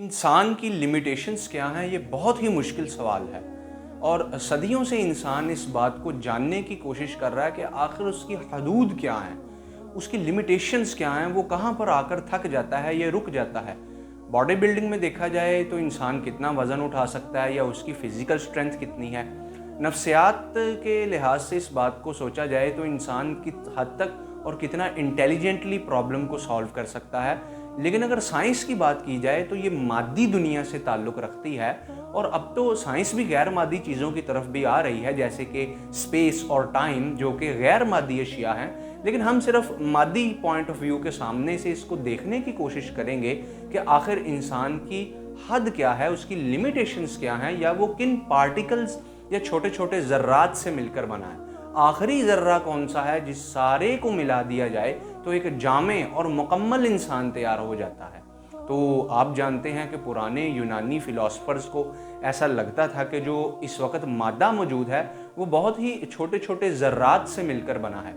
इंसान की लिमिटेशंस क्या हैं, ये बहुत ही मुश्किल सवाल है। और सदियों से इंसान इस बात को जानने की कोशिश कर रहा है कि आखिर उसकी हदूद क्या हैं, उसकी लिमिटेशंस क्या हैं, वो कहाँ पर आकर थक जाता है या रुक जाता है। बॉडी बिल्डिंग में देखा जाए तो इंसान कितना वज़न उठा सकता है या उसकी फ़िज़िकल स्ट्रेंथ कितनी है। नफ्सियात के लिहाज से इस बात को सोचा जाए तो इंसान किस हद तक और कितना इंटेलिजेंटली प्रॉब्लम को सॉल्व कर सकता है। लेकिन अगर साइंस की बात की जाए तो ये मादी दुनिया से ताल्लुक़ रखती है, और अब तो साइंस भी गैर मादी चीज़ों की तरफ भी आ रही है, जैसे कि स्पेस और टाइम, जो कि गैर मादी अशिया हैं। लेकिन हम सिर्फ मादी पॉइंट ऑफ व्यू के सामने से इसको देखने की कोशिश करेंगे कि आखिर इंसान की हद क्या है, उसकी लिमिटेशंस क्या हैं, या वो किन पार्टिकल्स या छोटे छोटे ज़र्रात से मिलकर बना है। आखिरी ज़र्रा कौन सा है जिस सारे को मिला दिया जाए तो एक जामे और मुकम्मल इंसान तैयार हो जाता है। तो आप जानते हैं कि पुराने यूनानी फ़िलासफ़र्स को ऐसा लगता था कि जो इस वक्त मादा मौजूद है वो बहुत ही छोटे छोटे ज़र्रात से मिलकर बना है।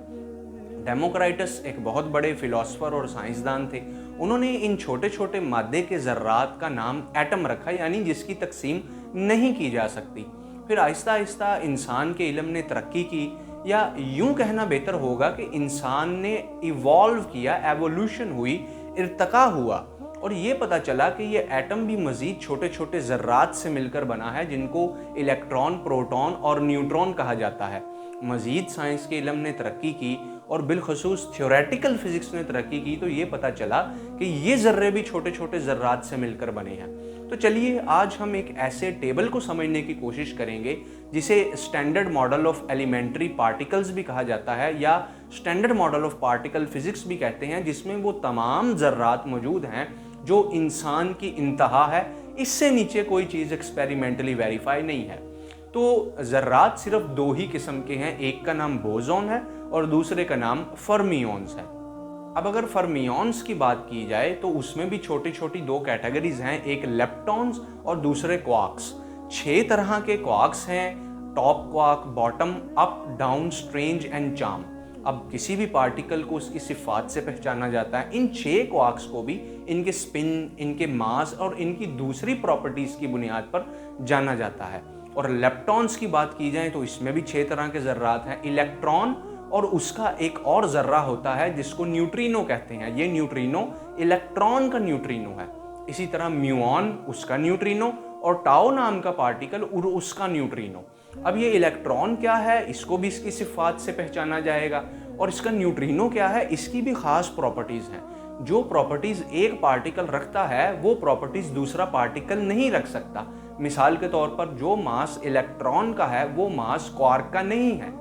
डेमोक्राइटस एक बहुत बड़े फ़िलासफ़र और साइंसदान थे। उन्होंने इन छोटे छोटे मादे के ज़र्रात का नाम एटम रखा, यानी जिसकी तकसीम नहीं की जा सकती। फिर आहिस्ता आहिस्ता इंसान के इल्म ने तरक्की की, या यूं कहना बेहतर होगा कि इंसान ने इवॉल्व किया, एवोल्यूशन हुई, इर्तका हुआ, और ये पता चला कि ये एटम भी मज़ीद छोटे छोटे ज़र्रात से मिलकर बना है, जिनको इलेक्ट्रॉन, प्रोटॉन और न्यूट्रॉन कहा जाता है। मज़ीद साइंस के इल्म ने तरक्की की और बिलखसूस थ्योरेटिकल फिज़िक्स ने तरक्की की, तो ये पता चला कि ये ज़र्रे भी छोटे छोटे ज़र्रात से मिलकर बने हैं। तो चलिए आज हम एक ऐसे टेबल को समझने की कोशिश करेंगे जिसे standard model of elementary particles भी कहा जाता है, या standard model of particle physics भी कहते हैं, जिसमें वो तमाम ज़र्रात मौजूद हैं जो इंसान की इंतहा है। इससे नीचे कोई चीज़ एक्सपेरिमेंटली वेरीफाई नहीं है। तो ज़र्रात सिर्फ दो ही किस्म के हैं, एक का नाम बोसॉन है और दूसरे का नाम फर्मियोन्स है। अब अगर फर्मियोन्स की बात की जाए तो उसमें भी छोटी छोटी दो कैटेगरीज हैं, एक लेप्टॉन्स और दूसरे क्वार्क्स। 6 तरह के क्वार्क्स हैं, top quark, bottom, up, down, strange and charm. अब किसी भी पार्टिकल को उसकी सिफात से पहचाना जाता है। इन 6 क्वार्क्स को भी इनके स्पिन, इनके मास और इनकी दूसरी प्रॉपर्टीज़ की बुनियाद पर जाना जाता है। और लेप्टॉन्स की बात की जाए तो इसमें भी 6 तरह के ज़र्रात हैं, इलेक्ट्रॉन और उसका एक और ज़र्रा होता है जिसको न्यूट्रिनो कहते हैं। ये न्यूट्रिनो इलेक्ट्रॉन का न्यूट्रिनो है। इसी तरह म्यूऑन उसका न्यूट्रिनो, और टाओ नाम का पार्टिकल उसका न्यूट्रिनो। अब ये इलेक्ट्रॉन क्या है, इसको भी इसकी सिफात से पहचाना जाएगा, और इसका न्यूट्रिनो क्या है, इसकी भी ख़ास प्रॉपर्टीज़ हैं। जो प्रॉपर्टीज़ एक पार्टिकल रखता है वो प्रॉपर्टीज़ दूसरा पार्टिकल नहीं रख सकता। मिसाल के तौर पर जो मास इलेक्ट्रॉन का है वो मास क्वार्क का नहीं है,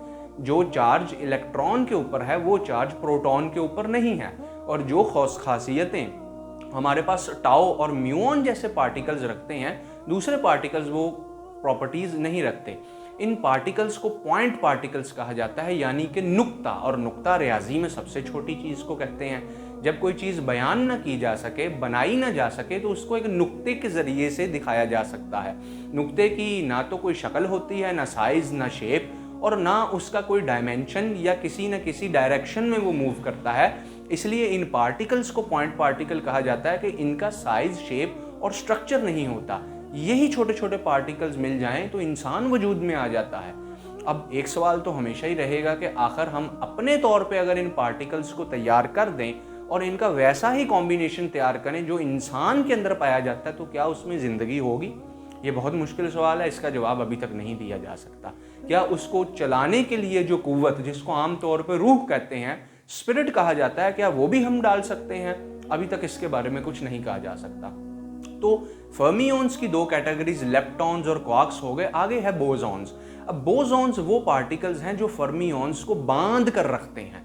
जो चार्ज इलेक्ट्रॉन के ऊपर है वो चार्ज प्रोटॉन के ऊपर नहीं है, और जो खासियतें हमारे पास टाओ और म्यूऑन जैसे पार्टिकल्स रखते हैं दूसरे पार्टिकल्स वो प्रॉपर्टीज़ नहीं रखते। इन पार्टिकल्स को पॉइंट पार्टिकल्स कहा जाता है, यानी कि नुक्ता, और नुक्ता रियाजी में सबसे छोटी चीज़ को कहते हैं। जब कोई चीज़ बयान ना की जा सके, बनाई ना जा सके, तो उसको एक नुक्ते के ज़रिए से दिखाया जा सकता है। नुक्ते की ना तो कोई शक्ल होती है, ना साइज़, ना शेप, और ना उसका कोई डायमेंशन या किसी न किसी डायरेक्शन में वो मूव करता है। इसलिए इन पार्टिकल्स को पॉइंट पार्टिकल कहा जाता है कि इनका साइज़, शेप और स्ट्रक्चर नहीं होता। यही छोटे छोटे पार्टिकल्स मिल जाएं तो इंसान वजूद में आ जाता है। अब एक सवाल तो हमेशा ही रहेगा कि आखिर हम अपने तौर पे अगर इन पार्टिकल्स को तैयार कर दें और इनका वैसा ही कॉम्बिनेशन तैयार करें जो इंसान के अंदर पाया जाता है, तो क्या उसमें ज़िंदगी होगी? ये बहुत मुश्किल सवाल है, इसका जवाब अभी तक नहीं दिया जा सकता। क्या उसको चलाने के लिए जो कुव्वत, जिसको आम तौर पर रूह कहते हैं, स्पिरिट कहा जाता है, क्या वो भी हम डाल सकते हैं? अभी तक इसके बारे में कुछ नहीं कहा जा सकता। तो फर्मियोन्स की 2 कैटेगरीज लेप्टॉन्स और क्वार्क्स हो गए। आगे है बोसॉन्स। अब बोसॉन्स वो पार्टिकल्स हैं जो फर्मियोन्स को बांध कर रखते हैं।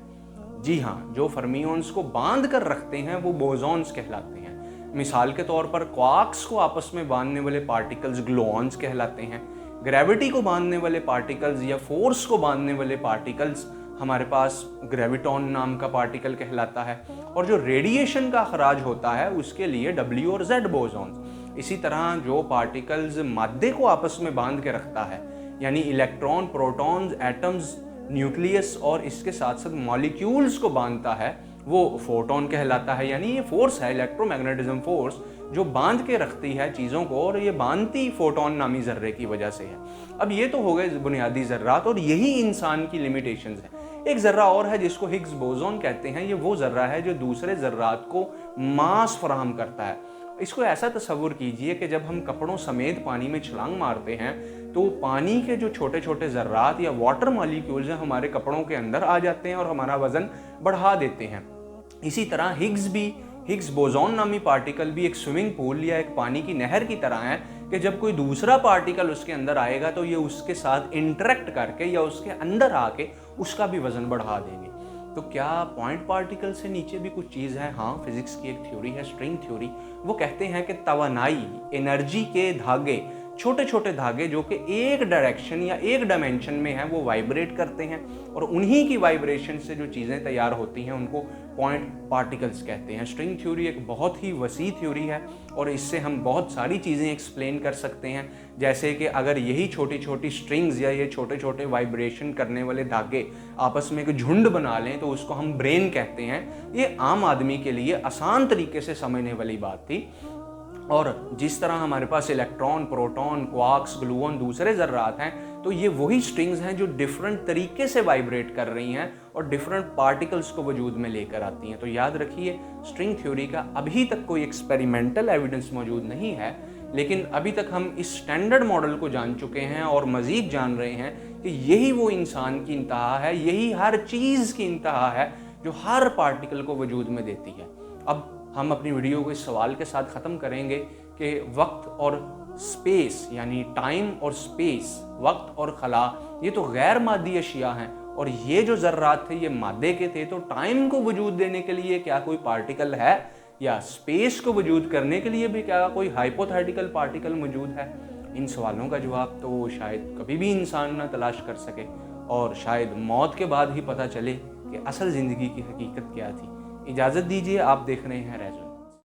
जी हाँ, जो फर्मियोन्स को बांध कर रखते हैं वो बोसॉन्स कहलाते हैं। मिसाल के तौर पर क्वार्क्स को आपस में बांधने वाले पार्टिकल्स ग्लूऑन्स कहलाते हैं। ग्रेविटी को बांधने वाले पार्टिकल्स या फोर्स को बांधने वाले पार्टिकल्स हमारे पास ग्रेविटॉन नाम का पार्टिकल कहलाता है, और जो रेडिएशन का अखराज होता है उसके लिए W और Z बोसॉन्स। इसी तरह जो पार्टिकल्स मादे को आपस में बांध के रखता है, यानी इलेक्ट्रॉन, प्रोटॉन्स, एटम्स, न्यूक्लियस और इसके साथ साथ मॉलिक्यूल्स को बांधता है, वो फोटोन कहलाता है। यानी ये फोर्स है, इलेक्ट्रोमैग्नेटिज्म फोर्स, जो बांध के रखती है चीज़ों को, और ये बांधती फोटोन नामी ज़र्रे की वजह से है। अब ये तो हो गए बुनियादी ज़र्रात, और यही इंसान की लिमिटेशंस हैं। एक ज़र्रा और है जिसको हिग्स बोसोन कहते हैं। ये वो ज़र्रा है जो दूसरे ज़र्रात को मास फराहम करता है। इसको ऐसा तसव्वुर कीजिए कि जब हम कपड़ों समेत पानी में छलांग मारते हैं तो पानी के जो छोटे छोटे ज़र्रात या वाटर मॉलिक्यूल्स हैं हमारे कपड़ों के अंदर आ जाते हैं और हमारा वज़न बढ़ा देते हैं। इसी तरह हिग्स बोसोन नामी पार्टिकल भी एक स्विमिंग पूल या एक पानी की नहर की तरह है कि जब कोई दूसरा पार्टिकल उसके अंदर आएगा तो ये उसके साथ इंटरेक्ट करके या उसके अंदर आके उसका भी वज़न बढ़ा देंगे। तो क्या पॉइंट पार्टिकल से नीचे भी कुछ चीज़ है? हाँ, फिजिक्स की एक थ्योरी है, स्ट्रिंग थ्योरी। वो कहते हैं कि तवानाई, एनर्जी के धागे, छोटे छोटे धागे जो कि एक डायरेक्शन या एक डायमेंशन में हैं, वो वाइब्रेट करते हैं, और उन्हीं की वाइब्रेशन से जो चीज़ें तैयार होती हैं उनको पॉइंट पार्टिकल्स कहते हैं। स्ट्रिंग थ्योरी एक बहुत ही वसी थ्योरी है और इससे हम बहुत सारी चीज़ें एक्सप्लेन कर सकते हैं, जैसे कि अगर यही छोटी छोटी स्ट्रिंग्स या ये छोटे छोटे वाइब्रेशन करने वाले धागे आपस में एक झुंड बना लें तो उसको हम ब्रेन कहते हैं। ये आम आदमी के लिए आसान तरीके से समझने वाली बात थी। और जिस तरह हमारे पास इलेक्ट्रॉन, प्रोटॉन, क्वार्क्स, ग्लूऑन, दूसरे ज़र्रात हैं, तो ये वही स्ट्रिंग्स हैं जो डिफरेंट तरीके से वाइब्रेट कर रही हैं और डिफरेंट पार्टिकल्स को वजूद में लेकर आती हैं। तो याद रखिए, स्ट्रिंग थ्योरी का अभी तक कोई एक्सपेरिमेंटल एविडेंस मौजूद नहीं है, लेकिन अभी तक हम इस स्टैंडर्ड मॉडल को जान चुके हैं और मज़ीद जान रहे हैं कि यही वो इंसान की इंतहा है, यही हर चीज़ की इंतहा है जो हर पार्टिकल को वजूद में देती है। अब हम अपनी वीडियो को इस सवाल के साथ ख़त्म करेंगे कि वक्त और स्पेस, यानी टाइम और स्पेस, वक्त और खला, ये तो गैर मादी अशिया हैं, और ये जो ज़र्रात थे ये मादे के थे। तो टाइम को वजूद देने के लिए क्या कोई पार्टिकल है, या स्पेस को वजूद करने के लिए भी क्या कोई हाइपोथेटिकल पार्टिकल मौजूद है? इन सवालों का जवाब तो शायद कभी भी इंसान ना तलाश कर सके, और शायद मौत के बाद ही पता चले कि असल ज़िंदगी की हकीकत क्या थी। इजाज़त दीजिए, आप देख रहे हैं रेज़ोनेंस।